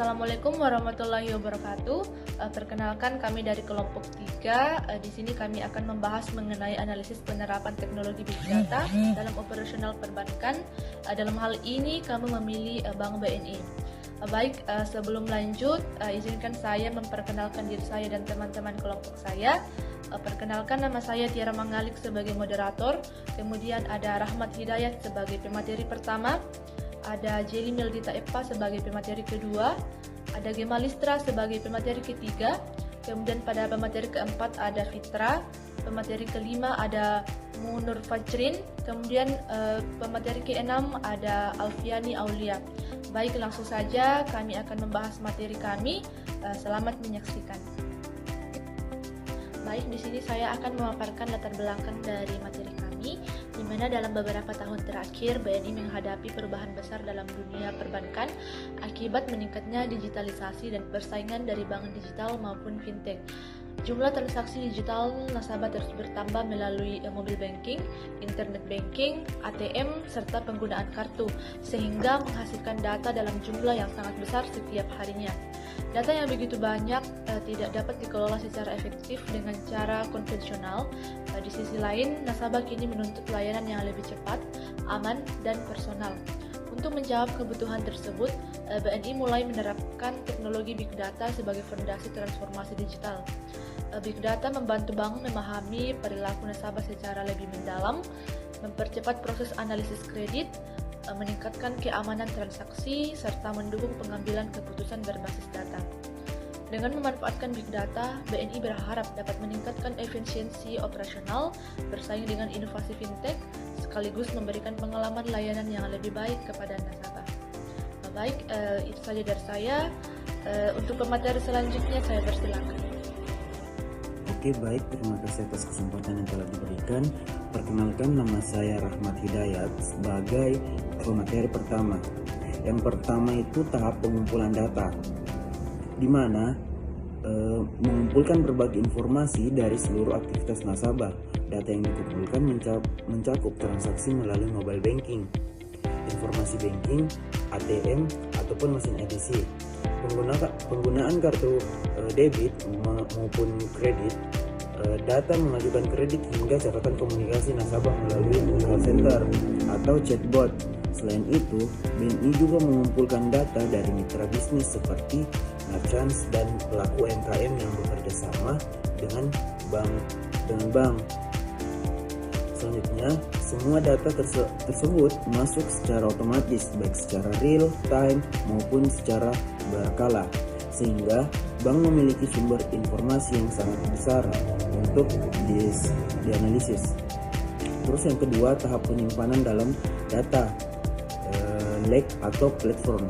Assalamualaikum warahmatullahi wabarakatuh. Perkenalkan kami dari kelompok 3. Di sini kami akan membahas mengenai analisis penerapan teknologi Big Data dalam operasional perbankan. Dalam hal ini kami memilih Bank BNI. Baik, sebelum lanjut, izinkan saya memperkenalkan diri saya dan teman-teman kelompok saya. Perkenalkan, nama saya Tiara Mangalik sebagai moderator, kemudian ada Rahmat Hidayat sebagai pemateri pertama, ada Jelly Meldita Epa sebagai pemateri kedua, ada Gema Listra sebagai pemateri ketiga, kemudian pada pemateri keempat ada Fitra, pemateri kelima ada Munur Fajrin, kemudian pemateri keenam ada Alfiani Aulia. Baik, langsung saja kami akan membahas materi kami. Selamat menyaksikan. Baik, di sini saya akan memaparkan latar belakang dari materi kami, di mana dalam beberapa tahun terakhir BNI menghadapi perubahan besar dalam dunia perbankan akibat meningkatnya digitalisasi dan persaingan dari bank digital maupun fintech. Jumlah transaksi digital nasabah terus bertambah melalui mobile banking, internet banking, ATM, serta penggunaan kartu, sehingga menghasilkan data dalam jumlah yang sangat besar setiap harinya. Data yang begitu banyak tidak dapat dikelola secara efektif dengan cara konvensional. Di sisi lain, nasabah kini menuntut layanan yang lebih cepat, aman, dan personal. Untuk menjawab kebutuhan tersebut, BNI mulai menerapkan teknologi Big Data sebagai fondasi transformasi digital. Big Data membantu bank memahami perilaku nasabah secara lebih mendalam, mempercepat proses analisis kredit, meningkatkan keamanan transaksi, serta mendukung pengambilan keputusan berbasis data. Dengan memanfaatkan Big Data, BNI berharap dapat meningkatkan efisiensi operasional, bersaing dengan inovasi fintech, sekaligus memberikan pengalaman layanan yang lebih baik kepada nasabah. Baik, itu saja dari saya. Untuk pemateri selanjutnya saya persilakan. Oke, baik, terima kasih atas kesempatan yang telah diberikan. Perkenalkan, nama saya Rahmat Hidayat sebagai pemateri pertama. Yang pertama itu tahap pengumpulan data, di mana mengumpulkan berbagai informasi dari seluruh aktivitas nasabah. Data yang dikumpulkan mencakup transaksi melalui mobile banking, informasi banking, ATM, ataupun mesin ETC. Penggunaan kartu debit maupun kredit, data mengajukan kredit hingga catatan komunikasi nasabah melalui call center atau chatbot. Selain itu, BNI juga mengumpulkan data dari mitra bisnis seperti merchants dan pelaku UMKM yang bekerja sama dengan bank. Selanjutnya, semua data tersebut masuk secara otomatis, baik secara real time maupun secara berkala, sehingga bank memiliki sumber informasi yang sangat besar untuk dianalisis. Terus yang kedua, tahap penyimpanan dalam data, lake atau platform.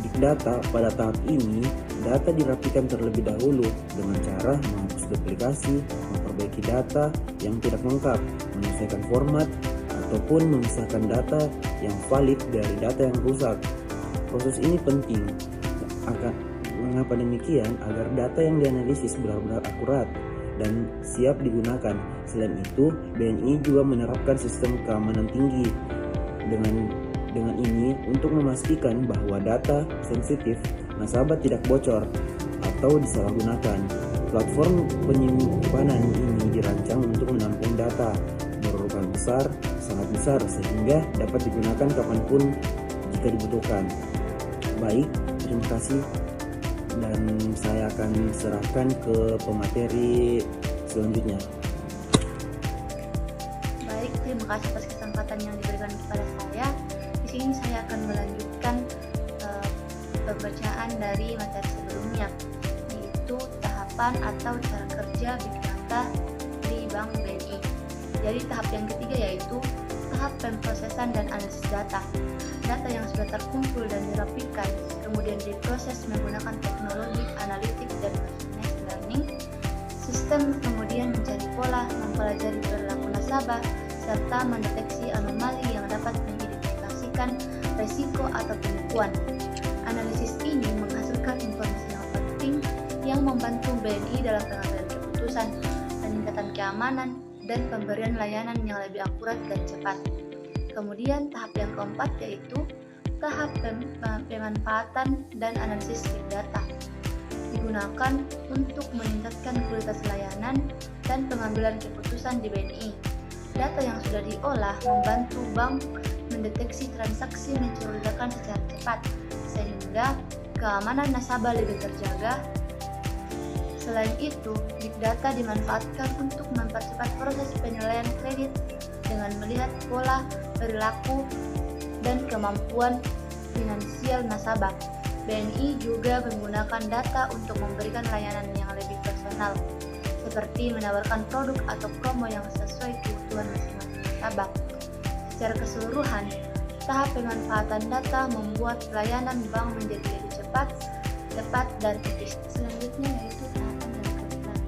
Big Data pada tahap ini, data dirapikan terlebih dahulu dengan cara menghapus duplikasi, memperbaiki data yang tidak lengkap, menyelesaikan format, ataupun memisahkan data yang valid dari data yang rusak. Proses ini penting. Mengapa demikian? Agar data yang dianalisis benar-benar akurat dan siap digunakan. Selain itu, BNI juga menerapkan sistem keamanan tinggi. Dengan ini untuk memastikan bahwa data sensitif nasabah tidak bocor atau disalahgunakan. Platform penyimpanan ini dirancang untuk menampung data berukuran sangat besar, sehingga dapat digunakan kapanpun jika dibutuhkan. Baik, terima kasih, dan saya akan serahkan ke pemateri selanjutnya. Baik, terima kasih atas kesempatan yang diberikan kepada saya. Di sini saya akan melanjutkan pembacaan dari materi sebelumnya, yaitu tahapan atau cara kerja Big Data di Bank BNI. Jadi tahap yang ketiga yaitu tahap pemrosesan dan analisis data. Data yang sudah terkumpul dan dirapikan kemudian diproses menggunakan teknologi analitik dan machine learning. Sistem kemudian mencari pola, mempelajari perilaku nasabah, serta mendeteksi anomali yang dapat mengidentifikasikan resiko atau penipuan. Analisis ini menghasilkan informasi yang penting yang membantu BNI dalam pengambilan keputusan, peningkatan keamanan, dan pemberian layanan yang lebih akurat dan cepat. Kemudian tahap yang keempat yaitu tahap pemanfaatan dan analisis big data. Digunakan untuk meningkatkan kualitas layanan dan pengambilan keputusan di BNI. Data yang sudah diolah membantu bank mendeteksi transaksi mencurigakan secara cepat, sehingga keamanan nasabah lebih terjaga. Selain itu, big data dimanfaatkan untuk mempercepat proses penilaian kredit dengan melihat pola perilaku dan kemampuan finansial nasabah. BNI juga menggunakan data untuk memberikan layanan yang lebih personal, seperti menawarkan produk atau promo yang sesuai kebutuhan masing-masing nasabah. Secara keseluruhan, tahap pemanfaatan data membuat pelayanan bank menjadi lebih cepat, tepat, dan efisien. Selanjutnya yaitu tahapan dan kelanjutan.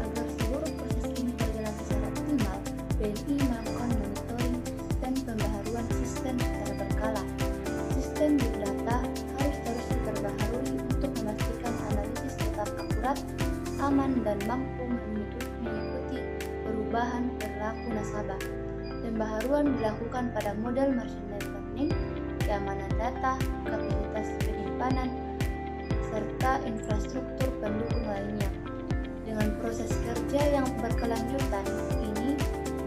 Agar seluruh proses ini berjalan secara optimal, BNI melakukan monitoring dan pembaharuan sistem secara berkala. Sistem big data harus terus diperbaharui untuk memastikan analisis tetap akurat, aman, dan mampu mengikuti perubahan perilaku nasabah. Pembaharuan dilakukan pada model machine learning, keamanan data, kapasitas penyimpanan, serta infrastruktur pendukung lainnya. Dengan proses kerja yang berkelanjutan ini,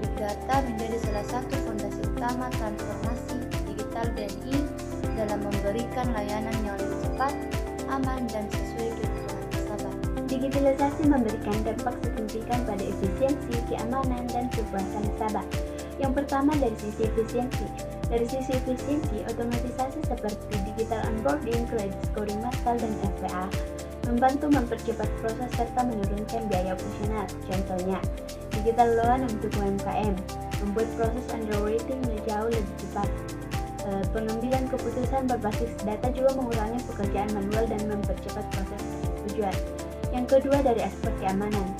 big data menjadi salah satu fondasi utama transformasi digital BNI dalam memberikan layanan yang lebih cepat, aman, dan sesuai kebutuhan nasabah. Digitalisasi memberikan dampak signifikan pada efisiensi, keamanan, dan kepuasan nasabah. Yang pertama dari sisi efisiensi. Dari sisi efisiensi, otomatisasi seperti digital onboarding, credit scoring massal, dan FPA membantu mempercepat proses serta menurunkan biaya operasional. Contohnya, digital loan untuk UMKM membuat proses underwriting jauh lebih cepat. Pengambilan keputusan berbasis data juga mengurangi pekerjaan manual dan mempercepat proses tujuan. Yang kedua dari aspek keamanan.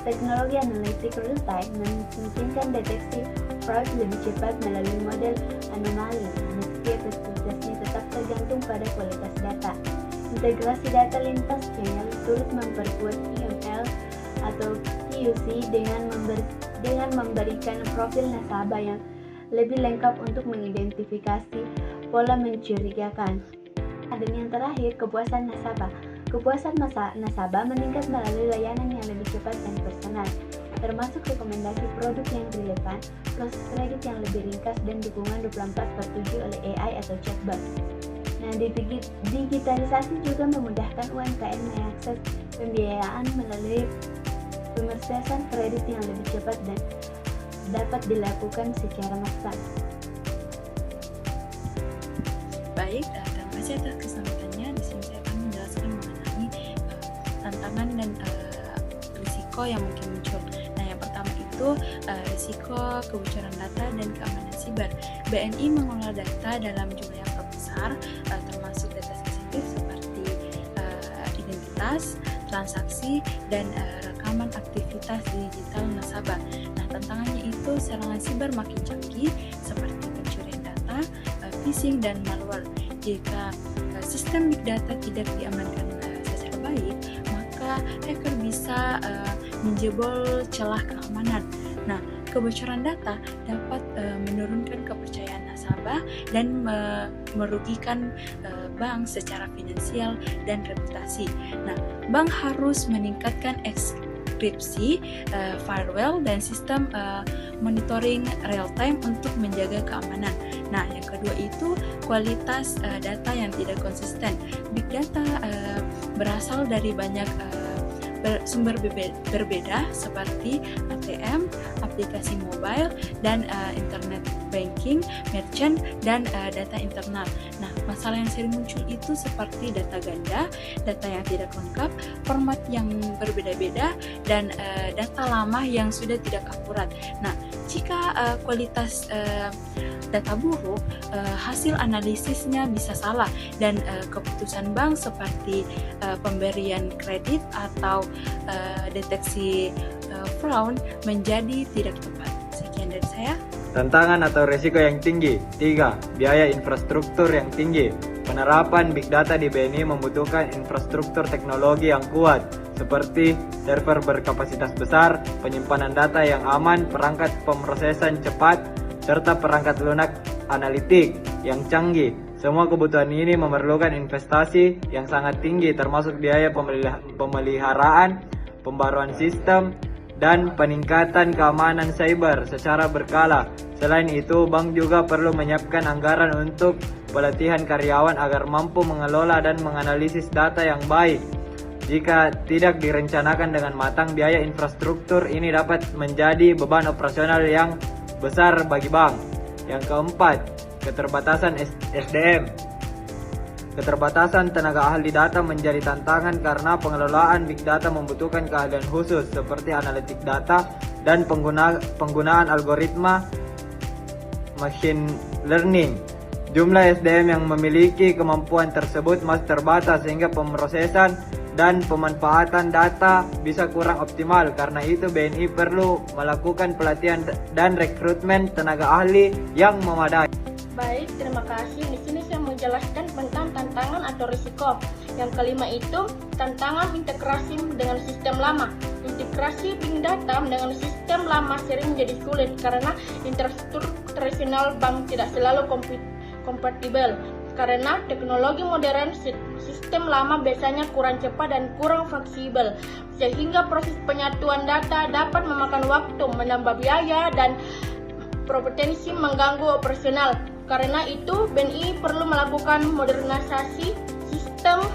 Teknologi analitik real time memungkinkan deteksi fraud lebih cepat melalui model anomali, meski efektivitasnya tetap tergantung pada kualitas data. Integrasi data lintas channel turut memperkuat EML atau QC dengan memberikan profil nasabah yang lebih lengkap untuk mengidentifikasi pola mencurigakan. Dan yang terakhir, kepuasan nasabah. Kepuasan nasabah meningkat melalui layanan yang lebih cepat dan personal, termasuk rekomendasi produk yang relevan, proses kredit yang lebih ringkas, dan dukungan 24/7 oleh AI atau chatbot. Nah, digitalisasi juga memudahkan UMKM mengakses pembiayaan melalui pemrosesan kredit yang lebih cepat dan dapat dilakukan secara massal. Baik, terima kasih atas kesampatannya. Di sini saya akan menjelaskan mengenai tantangan dan risiko yang mungkin muncul. Nah, yang pertama itu risiko kebocoran data dan keamanan siber. BNI mengelola data dalam jumlah yang terbesar, termasuk data sensitif seperti identitas, transaksi, dan rekaman aktivitas digital nasabah. Nah, tantangannya itu serangan siber makin canggih seperti pencurian data, phishing, dan malware. Jika sistem big data tidak diamankan secara baik, maka hacker bisa menjebol celah keamanan. Nah, kebocoran data dapat menurunkan kepercayaan nasabah dan merugikan bank secara finansial dan reputasi. Nah, bank harus meningkatkan enkripsi, firewall, dan sistem monitoring real time untuk menjaga keamanan. Nah, yang kedua itu kualitas data yang tidak konsisten. Big data berasal dari banyak sumber berbeda seperti ATM, aplikasi mobile, dan internet banking, merchant, dan data internal. Nah, masalah yang sering muncul itu seperti data ganda, data yang tidak lengkap, format yang berbeda-beda, dan data lama yang sudah tidak akurat. Nah, jika kualitas data buruk, hasil analisisnya bisa salah dan keputusan bank seperti pemberian kredit atau deteksi fraud menjadi tidak tepat. Sekian dari saya. Tantangan atau risiko yang tinggi. 3. Biaya infrastruktur yang tinggi. Penerapan big data di BNI membutuhkan infrastruktur teknologi yang kuat, seperti server berkapasitas besar, penyimpanan data yang aman, perangkat pemrosesan cepat, serta perangkat lunak analitik. yang canggih. Semua kebutuhan ini memerlukan investasi yang sangat tinggi, termasuk biaya pemeliharaan, pembaruan sistem, dan peningkatan keamanan cyber secara berkala. Selain itu, bank juga perlu menyiapkan anggaran untuk pelatihan karyawan agar mampu mengelola dan menganalisis data yang baik. Jika tidak direncanakan dengan matang, biaya infrastruktur ini dapat menjadi beban operasional yang besar bagi bank. Yang keempat, keterbatasan SDM. Keterbatasan tenaga ahli data menjadi tantangan karena pengelolaan big data membutuhkan keahlian khusus seperti analitik data dan penggunaan algoritma machine learning. Jumlah SDM yang memiliki kemampuan tersebut masih terbatas sehingga pemrosesan dan pemanfaatan data bisa kurang optimal. Karena itu BNI perlu melakukan pelatihan dan rekrutmen tenaga ahli yang memadai. Baik, terima kasih. Di sini saya menjelaskan tentang tantangan atau risiko. Yang kelima itu tantangan integrasi dengan sistem lama. Integrasi big data dengan sistem lama sering menjadi sulit karena infrastruktur tradisional bank tidak selalu kompatibel. Karena teknologi modern, sistem lama biasanya kurang cepat dan kurang fleksibel, sehingga proses penyatuan data dapat memakan waktu, menambah biaya, dan berpotensi mengganggu operasional. Karena itu, BNI perlu melakukan modernisasi sistem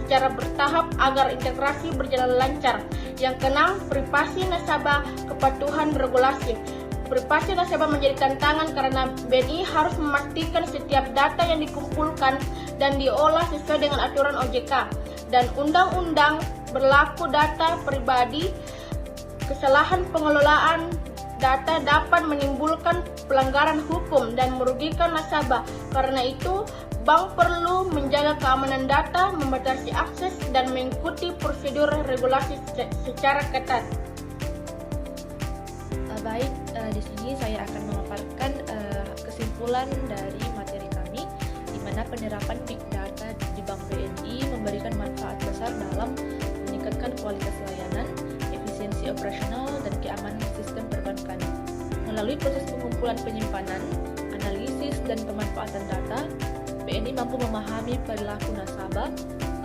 secara bertahap agar integrasi berjalan lancar. Yang keenam, privasi nasabah, kepatuhan regulasi. Privasi nasabah menjadi tantangan karena BNI harus memastikan setiap data yang dikumpulkan dan diolah sesuai dengan aturan OJK dan undang-undang berlaku data pribadi. Kesalahan pengelolaan data dapat menimbulkan pelanggaran hukum dan merugikan nasabah. Karena itu, bank perlu menjaga keamanan data, membatasi akses, dan mengikuti prosedur regulasi secara ketat. Baik, di sini saya akan memaparkan kesimpulan dari materi kami, di mana penerapan big data di Bank BNI memberikan manfaat besar dalam meningkatkan kualitas layanan, efisiensi operasional, dan keamanan sistem perbankan. Melalui proses pengumpulan, penyimpanan, analisis, dan pemanfaatan data, BNI mampu memahami perilaku nasabah,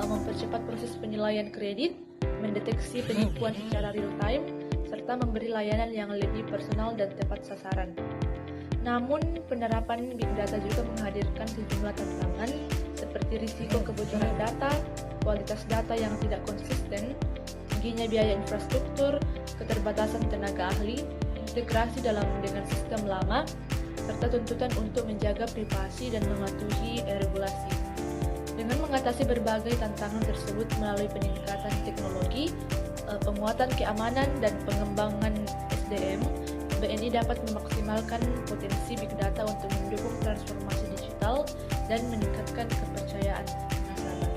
mempercepat proses penilaian kredit, mendeteksi penipuan secara real time, serta memberi layanan yang lebih personal dan tepat sasaran. Namun, penerapan big data juga menghadirkan sejumlah tantangan seperti risiko kebocoran data, kualitas data yang tidak konsisten, tingginya biaya infrastruktur, keterbatasan tenaga ahli, integrasi dengan sistem lama, serta tuntutan untuk menjaga privasi dan mematuhi regulasi. Dengan mengatasi berbagai tantangan tersebut melalui peningkatan teknologi, penguatan keamanan, dan pengembangan SDM, BNI dapat memaksimalkan potensi big data untuk mendukung transformasi digital dan meningkatkan kepercayaan nasabah.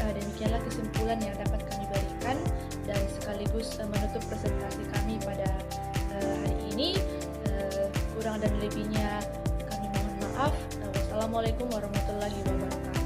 Demikianlah kesimpulan yang dapat kami berikan dan sekaligus menutup presentasi kami pada hari ini. Kurang dan lebihnya kami mohon maaf. Wassalamualaikum warahmatullahi wabarakatuh.